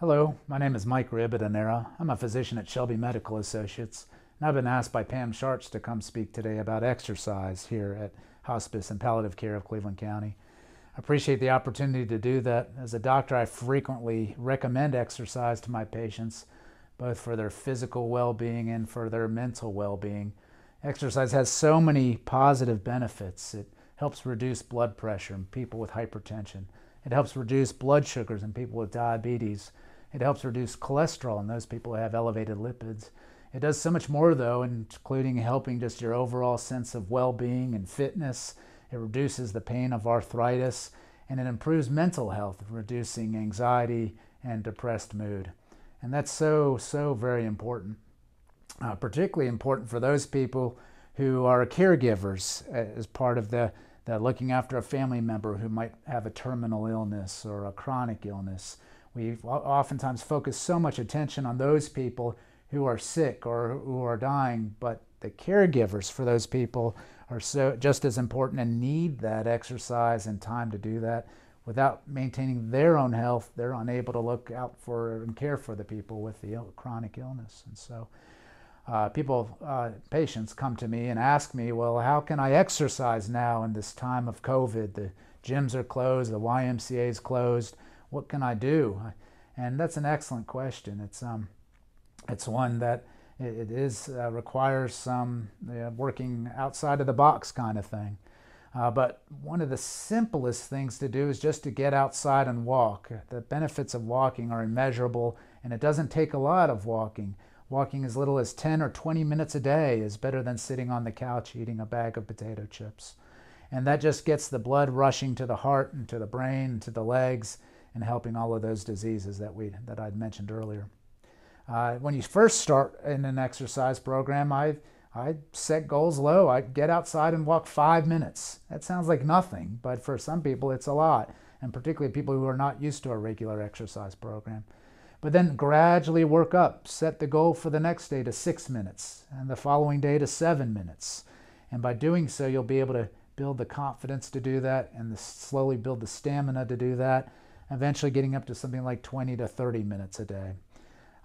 Hello, my name is Mike Ribadenera. I'm a physician at Shelby Medical Associates, and I've been asked by Pam Sharts to come speak today about exercise here at Hospice and Palliative Care of Cleveland County. I appreciate the opportunity to do that. As a doctor, I frequently recommend exercise to my patients, both for their physical well-being and for their mental well-being. Exercise has so many positive benefits. It helps reduce blood pressure in people with hypertension. It helps reduce blood sugars in people with diabetes. It helps reduce cholesterol in those people who have elevated lipids. It does so much more, though, including helping just your overall sense of well-being and fitness. It reduces the pain of arthritis, and it improves mental health, reducing anxiety and depressed mood. And that's so very important. Particularly important for those people who are caregivers as part of the looking after a family member who might have a terminal illness or a chronic illness. We oftentimes focus so much attention on those people who are sick or who are dying, but the caregivers for those people are just as important and need that exercise and time to do that. Without maintaining their own health, they're unable to look out for and care for the people with the chronic illness. And so patients come to me and ask me, well, how can I exercise now in this time of COVID? The gyms are closed, the YMCA is closed. What can I do? And that's an excellent question. It's one that requires some working outside of the box kind of thing. But one of the simplest things to do is just to get outside and walk. The benefits of walking are immeasurable, and it doesn't take a lot of walking. Walking as little as 10 or 20 minutes a day is better than sitting on the couch eating a bag of potato chips. And that just gets the blood rushing to the heart and to the brain and to the legs and helping all of those diseases that I'd mentioned earlier. When you first start in an exercise program, I set goals low. I get outside and walk 5 minutes. That sounds like nothing, but for some people it's a lot, and particularly people who are not used to a regular exercise program. But then gradually work up. Set the goal for the next day to 6 minutes and the following day to 7 minutes. And by doing so, you'll be able to build the confidence to do that and slowly build the stamina to do that, eventually getting up to something like 20 to 30 minutes a day.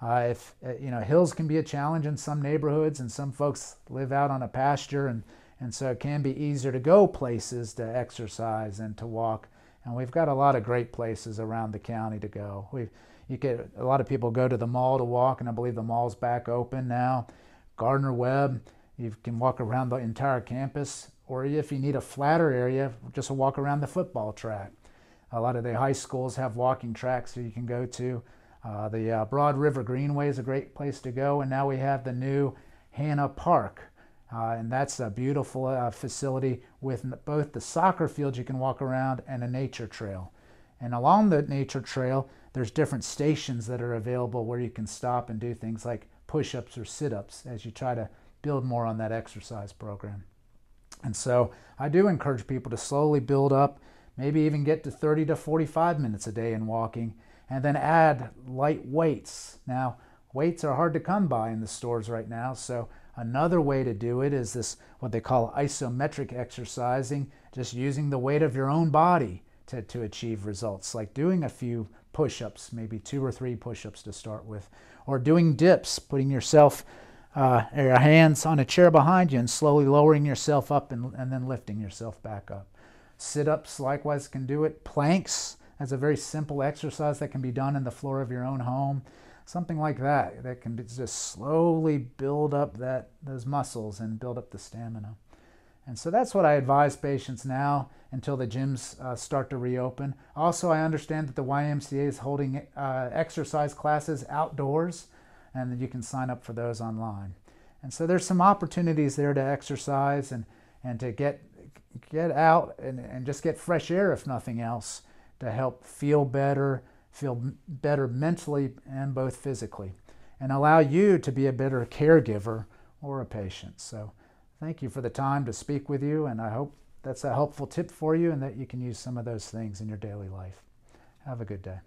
Hills can be a challenge in some neighborhoods, and some folks live out on a pasture, and so it can be easier to go places to exercise and to walk. And we've got a lot of great places around the county to go. A lot of people go to the mall to walk, and I believe the mall's back open now. Gardner Webb, you can walk around the entire campus, or if you need a flatter area, just walk around the football track. A lot of the high schools have walking tracks that you can go to. The Broad River Greenway is a great place to go, and now we have the new Hanna Park, and that's a beautiful facility with both the soccer fields you can walk around and a nature trail. And along the nature trail, there's different stations that are available where you can stop and do things like push-ups or sit-ups as you try to build more on that exercise program. And so I do encourage people to slowly build up, maybe even get to 30 to 45 minutes a day in walking, and then add light weights. Now, weights are hard to come by in the stores right now, so another way to do it is this, what they call isometric exercising, just using the weight of your own body to achieve results, like doing a few push-ups, maybe 2 or 3 push-ups to start with, or doing dips, putting yourself, your hands on a chair behind you and slowly lowering yourself up and then lifting yourself back up. Sit-ups likewise can do it. Planks, that's a very simple exercise that can be done in the floor of your own home. Something like that can just slowly build up those muscles and build up the stamina. And so that's what I advise patients now until the gyms start to reopen. Also, I understand that the YMCA is holding exercise classes outdoors, and that you can sign up for those online. And so there's some opportunities there to exercise and to get out and just get fresh air, if nothing else, to help feel better mentally and both physically, and allow you to be a better caregiver or a patient. So thank you for the time to speak with you, and I hope that's a helpful tip for you and that you can use some of those things in your daily life. Have a good day.